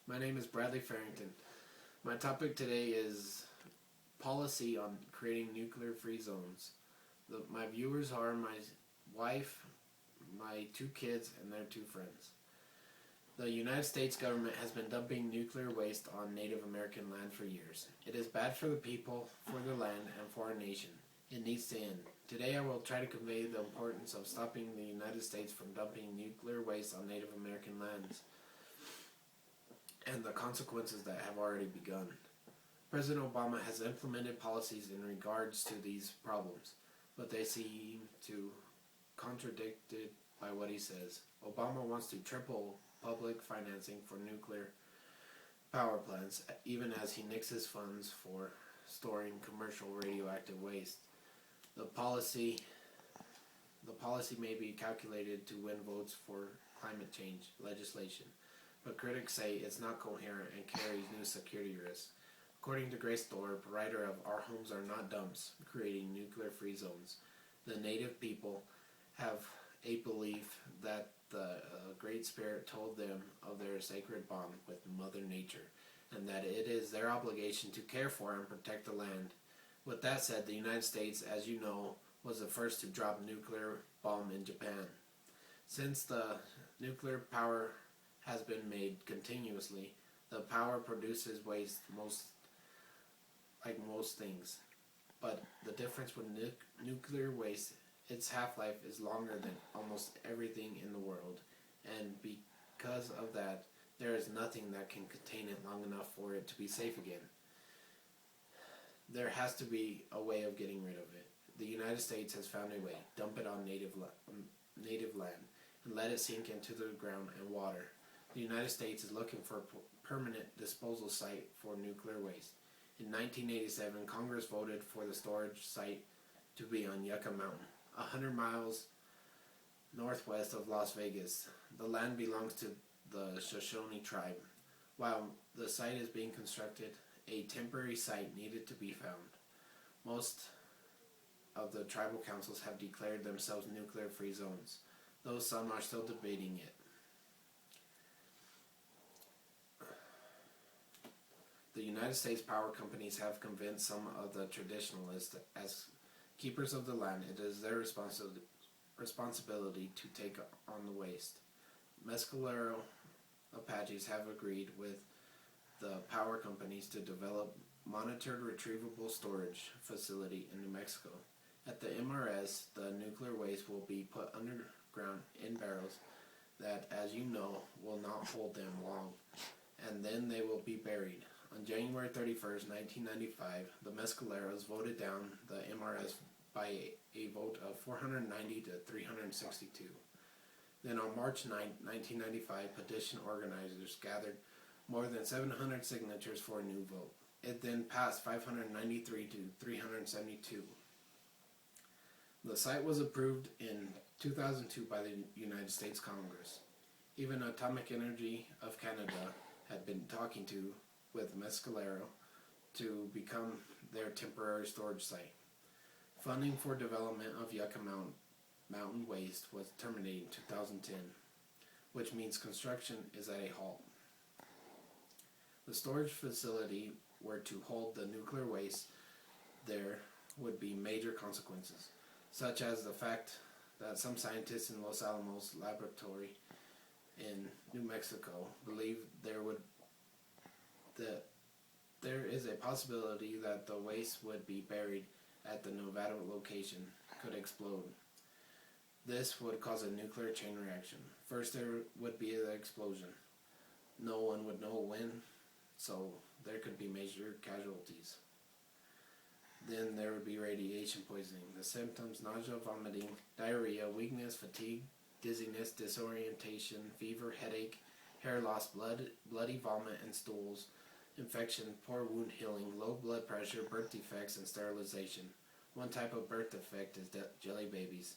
My name is Bradley Farrington. My topic today is policy on creating nuclear-free zones. My viewers are my wife, my 2 kids, and their 2 friends. The United States government has been dumping nuclear waste on Native American land for years. It is bad for the people, for the land, and for our nation. It needs to end. Today I will try to convey the importance of stopping the United States from dumping nuclear waste on Native American lands and the consequences that have already begun. President Obama has implemented policies in regards to these problems, but they seem to contradicted by what he says. Obama wants to triple public financing for nuclear power plants, even as he nixes funds for storing commercial radioactive waste. The policy may be calculated to win votes for climate change legislation, but critics say it's not coherent and carries new security risks. According to Grace Thorpe, writer of Our Homes Are Not Dumps, Creating Nuclear-Free Zones, the Native people have a belief that the Great Spirit told them of their sacred bond with Mother Nature, and that it is their obligation to care for and protect the land. With that said, the United States, as you know, was the first to drop a nuclear bomb in Japan. Since the nuclear power has been made continuously, the power produces waste like most things. But the difference with nuclear waste, its half-life is longer than almost everything in the world, and because of that, there is nothing that can contain it long enough for it to be safe again. There has to be a way of getting rid of it. The United States has found a way. Dump it on native land and let it sink into the ground and water. The United States is looking for a permanent disposal site for nuclear waste. In 1987, Congress voted for the storage site to be on Yucca Mountain, 100 miles northwest of Las Vegas. The land belongs to the Shoshone tribe. While the site is being constructed, a temporary site needed to be found. Most of the tribal councils have declared themselves nuclear-free zones, though some are still debating it. The United States power companies have convinced some of the traditionalists that as keepers of the land, it is their responsibility to take on the waste. Mescalero Apaches have agreed with the power companies to develop monitored retrievable storage facility in New Mexico. At the MRS, the nuclear waste will be put underground in barrels that, as you know, will not hold them long, and then they will be buried. On January 31st, 1995, the Mescaleros voted down the MRS by a vote of 490 to 362. Then on March 9, 1995, petition organizers gathered more than 700 signatures for a new vote. It then passed 593 to 372. The site was approved in 2002 by the United States Congress. Even Atomic Energy of Canada had been talking with Mescalero to become their temporary storage site. Funding for development of Yucca Mountain waste was terminated in 2010, which means construction is at a halt. The storage facility were to hold the nuclear waste. There would be major consequences, such as the fact that some scientists in Los Alamos Laboratory in New Mexico believe there is a possibility that the waste would be buried at the Nevada location could explode. This would cause a nuclear chain reaction. First there would be the explosion. No one would know when, so there could be major casualties. Then there would be radiation poisoning. The symptoms: nausea, vomiting, diarrhea, weakness, fatigue, dizziness, disorientation, fever, headache, hair loss, bloody vomit and stools, infection, poor wound healing, low blood pressure, birth defects, and sterilization. One type of birth defect is jelly babies.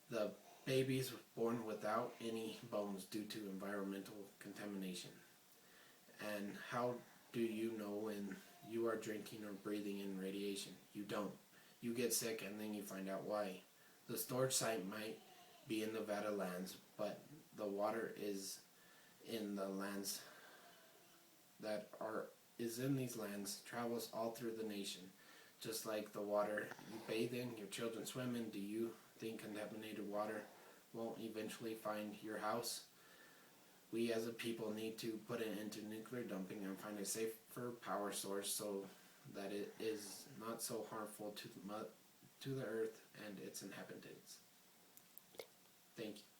The babies born without any bones due to environmental contamination. And how do you know when you are drinking or breathing in radiation? You don't. You get sick and then you find out why. The storage site might be in Nevada lands, but the water is in the lands that is in these lands travels all through the nation. Just like the water you bathe in, your children swim in, do you think contaminated water won't eventually find your house? We as a people need to put an end to nuclear dumping and find a safer power source so that it is not so harmful to the earth and its inhabitants. Thank you.